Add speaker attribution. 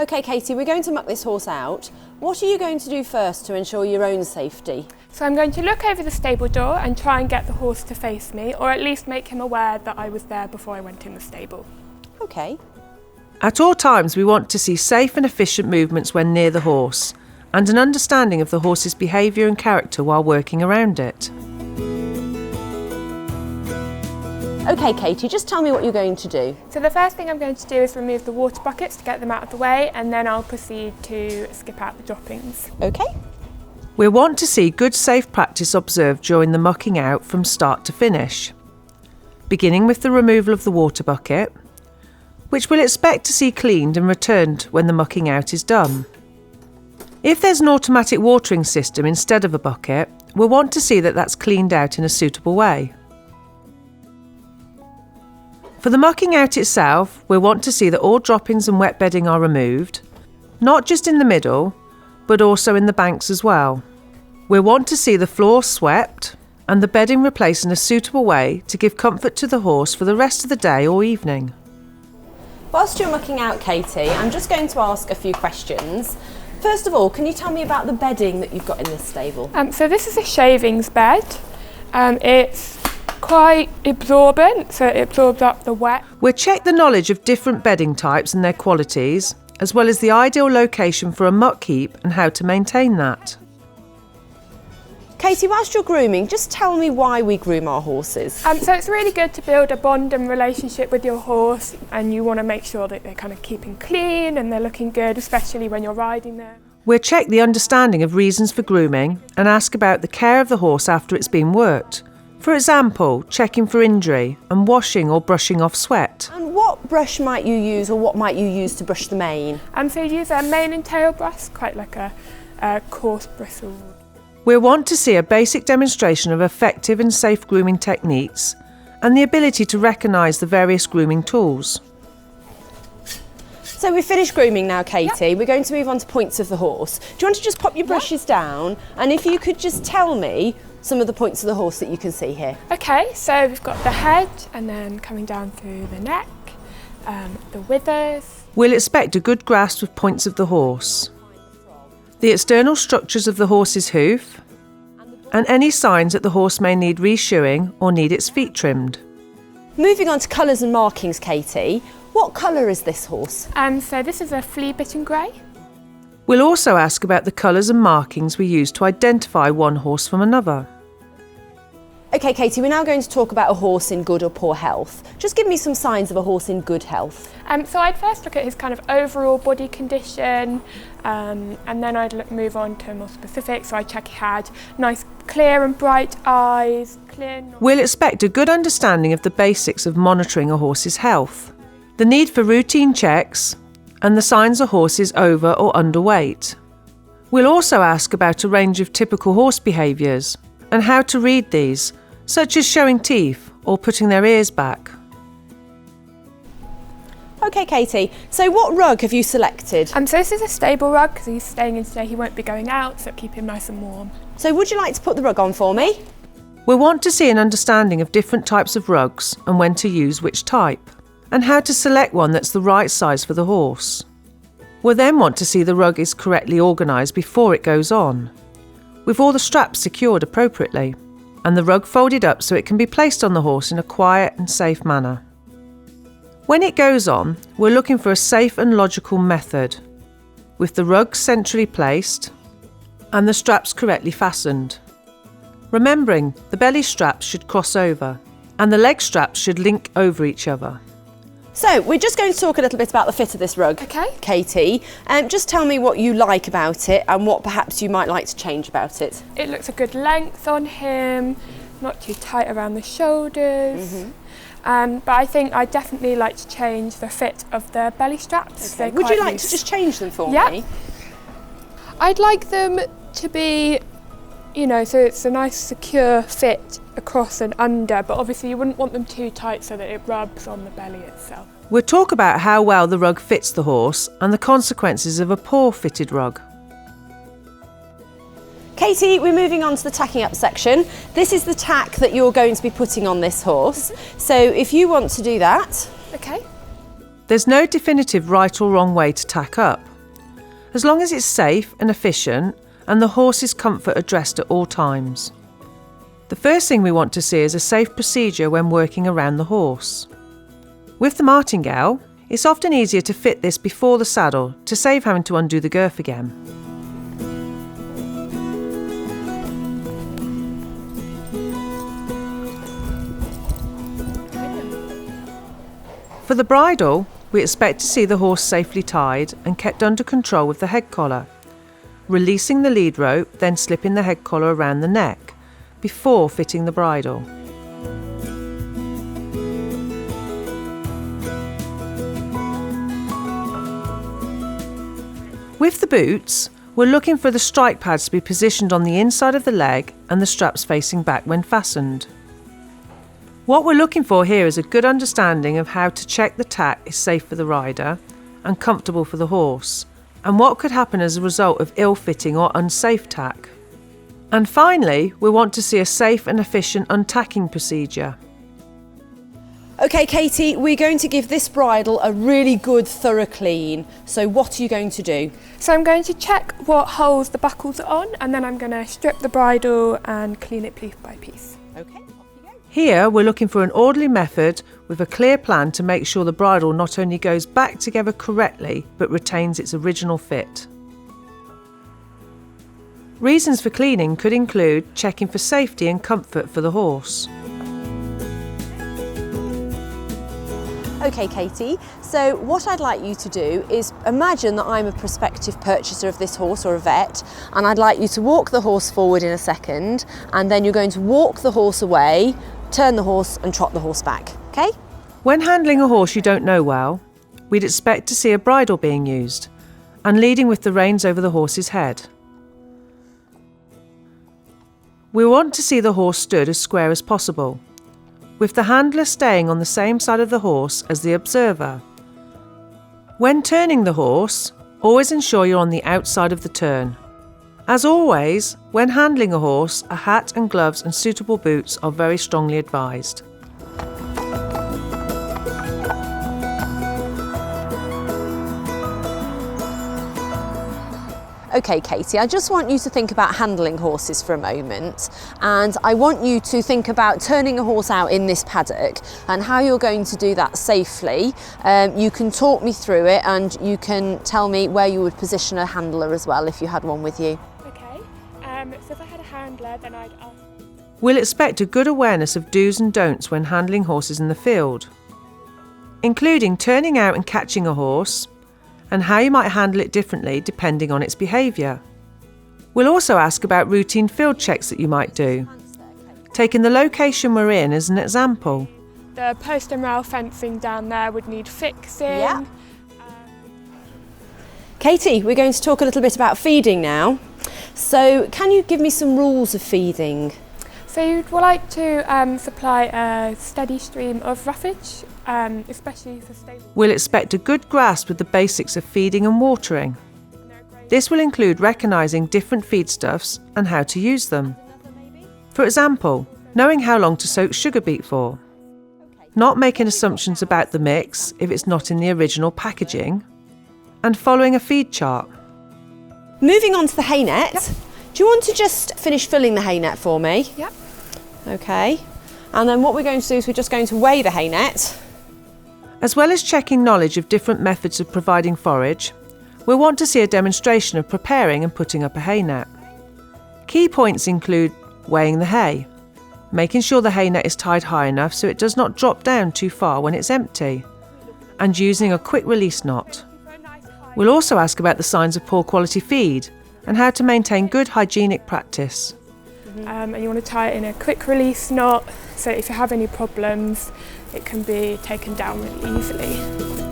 Speaker 1: OK, Katie, we're going to muck this horse out. What are you going to do first to ensure your own safety?
Speaker 2: So I'm going to look over the stable door and try and get the horse to face me, or at least make him aware that I was there before I went in the stable.
Speaker 1: OK.
Speaker 3: At all times, we want to see safe and efficient movements when near the horse, and an understanding of the horse's behaviour and character while working around it.
Speaker 1: OK, Katie, just tell me what you're going to do.
Speaker 2: So the first thing I'm going to do is remove the water buckets to get them out of the way, and then I'll proceed to skip out the droppings.
Speaker 1: OK.
Speaker 3: We want to see good safe practice observed during the mucking out from start to finish, beginning with the removal of the water bucket, which we'll expect to see cleaned and returned when the mucking out is done. If there's an automatic watering system instead of a bucket, we'll want to see that that's cleaned out in a suitable way. For the mucking out itself, we'll want to see that all droppings and wet bedding are removed, not just in the middle, but also in the banks as well. We'll want to see the floor swept and the bedding replaced in a suitable way to give comfort to the horse for the rest of the day or evening.
Speaker 1: Whilst you're mucking out, Katie, I'm just going to ask a few questions. First of all, can you tell me about the bedding that you've got in this stable?
Speaker 2: So this is a shavings bed. It's quite absorbent, so it absorbs up the wet.
Speaker 3: We'll check the knowledge of different bedding types and their qualities, as well as the ideal location for a muck heap and how to maintain that.
Speaker 1: Katie, whilst you're grooming, just tell me why we groom our horses.
Speaker 2: So it's really good to build a bond and relationship with your horse, and you want to make sure that they're kind of keeping clean and they're looking good, especially when you're riding them.
Speaker 3: We'll check the understanding of reasons for grooming and ask about the care of the horse after it's been worked. For example, checking for injury and washing or brushing off sweat.
Speaker 1: And what brush might you use, or what might you use to brush the mane?
Speaker 2: So you use a mane and tail brush, quite like a coarse bristle.
Speaker 3: We'll want to see a basic demonstration of effective and safe grooming techniques and the ability to recognise the various grooming tools.
Speaker 1: So we've finished grooming now, Katie.
Speaker 2: Yep.
Speaker 1: We're going to move on to points of the horse. Do you want to just pop your brushes down, and if you could just tell me some of the points of the horse that you can see here?
Speaker 2: Okay, so we've got the head, and then coming down through the neck, the withers.
Speaker 3: We'll expect a good grasp of points of the horse, the external structures of the horse's hoof, and any signs that the horse may need reshoeing or need its feet trimmed.
Speaker 1: Moving on to colours and markings, Katie. What colour is this horse?
Speaker 2: So this is a flea-bitten grey.
Speaker 3: We'll also ask about the colours and markings we use to identify one horse from another.
Speaker 1: OK, Katie, we're now going to talk about a horse in good or poor health. Just give me some signs of a horse in good health.
Speaker 2: So I'd first look at his kind of overall body condition, and then I'd move on to more specific. So I'd check he had nice, clear and bright eyes.
Speaker 3: We'll expect a good understanding of the basics of monitoring a horse's health, the need for routine checks, and the signs a horse is over or underweight. We'll also ask about a range of typical horse behaviours and how to read these, such as showing teeth or putting their ears back.
Speaker 1: OK, Katie, so what rug have you selected?
Speaker 2: So this is a stable rug, because he's staying in today, he won't be going out, so keep him nice and warm.
Speaker 1: So would you like to put the rug on for me?
Speaker 3: We'll want to see an understanding of different types of rugs and when to use which type, and how to select one that's the right size for the horse. We'll then want to see the rug is correctly organised before it goes on, with all the straps secured appropriately, and the rug folded up so it can be placed on the horse in a quiet and safe manner. When it goes on, we're looking for a safe and logical method, with the rug centrally placed and the straps correctly fastened. Remembering, the belly straps should cross over and the leg straps should link over each other.
Speaker 1: So we're just going to talk a little bit about the fit of this rug,
Speaker 2: Okay.
Speaker 1: Katie. Just tell me what you like about it and what perhaps you might like to change about it.
Speaker 2: It looks a good length on him, not too tight around the shoulders. But I think I'd definitely like to change the fit of the belly straps.
Speaker 1: Okay. Would you like to just change them for me?
Speaker 2: I'd like them to be, so it's a nice secure fit across and under, but obviously you wouldn't want them too tight so that it rubs on the belly itself.
Speaker 3: We'll talk about how well the rug fits the horse and the consequences of a poor fitted rug.
Speaker 1: Katie, we're moving on to the tacking up section. This is the tack that you're going to be putting on this horse. So if you want to do that.
Speaker 2: Okay.
Speaker 3: There's no definitive right or wrong way to tack up. as long as it's safe and efficient and the horse's comfort addressed at all times. The first thing we want to see is a safe procedure when working around the horse. With the martingale, it's often easier to fit this before the saddle to save having to undo the girth again. For the bridle, we expect to see the horse safely tied and kept under control with the head collar, releasing the lead rope, then slipping the head collar around the neck before fitting the bridle. With the boots, we're looking for the strike pads to be positioned on the inside of the leg and the straps facing back when fastened. What we're looking for here is a good understanding of how to check the tack is safe for the rider and comfortable for the horse, and what could happen as a result of ill-fitting or unsafe tack. And finally, we want to see a safe and efficient untacking procedure.
Speaker 1: Okay, Katie, we're going to give this bridle a really good thorough clean. So what are you going to do?
Speaker 2: So I'm going to check what holes the buckles are on, and then I'm going to strip the bridle and clean it piece by piece.
Speaker 1: Okay, off you go.
Speaker 3: Here, we're looking for an orderly method with a clear plan to make sure the bridle not only goes back together correctly, but retains its original fit. Reasons for cleaning could include checking for safety and comfort for the horse.
Speaker 1: Okay, Katie, so what I'd like you to do is imagine that I'm a prospective purchaser of this horse or a vet, and I'd like you to walk the horse forward in a second, and then you're going to walk the horse away, turn the horse and trot the horse back, okay?
Speaker 3: When handling a horse you don't know well, we'd expect to see a bridle being used and leading with the reins over the horse's head. We want to see the horse stood as square as possible, with the handler staying on the same side of the horse as the observer. When turning the horse, always ensure you're on the outside of the turn. As always, when handling a horse, a hat and gloves and suitable boots are very strongly advised.
Speaker 1: Okay, Katie, I just want you to think about handling horses for a moment, and I want you to think about turning a horse out in this paddock and how you're going to do that safely. You can talk me through it, and you can tell me where you would position a handler as well if you had one with you.
Speaker 2: Okay, so if I had a handler, then I'd ask.
Speaker 3: We'll expect a good awareness of do's and don'ts when handling horses in the field, including turning out and catching a horse, and how you might handle it differently depending on its behaviour. We'll also ask about routine field checks that you might do, taking the location we're in as an example.
Speaker 2: The post and rail fencing down there would need fixing.
Speaker 1: Yeah. Katie, we're going to talk a little bit about feeding now. So can you give me some rules of feeding?
Speaker 2: So you'd like to supply a steady stream of roughage, especially for stable.
Speaker 3: We'll expect a good grasp of the basics of feeding and watering. This will include recognising different feedstuffs and how to use them. For example, knowing how long to soak sugar beet for, not making assumptions about the mix if it's not in the original packaging, and following a feed chart.
Speaker 1: Moving on to the hay net.
Speaker 2: Yep.
Speaker 1: Do you want to just finish filling the hay net for me?
Speaker 2: Yep.
Speaker 1: Okay. And then what we're going to do is we're just going to weigh the hay net.
Speaker 3: As well as checking knowledge of different methods of providing forage, we'll want to see a demonstration of preparing and putting up a hay net. Key points include weighing the hay, making sure the hay net is tied high enough so it does not drop down too far when it's empty, and using a quick release knot. We'll also ask about the signs of poor quality feed and how to maintain good hygienic practice.
Speaker 2: And you want to tie it in a quick release knot, so if you have any problems, it can be taken down really easily.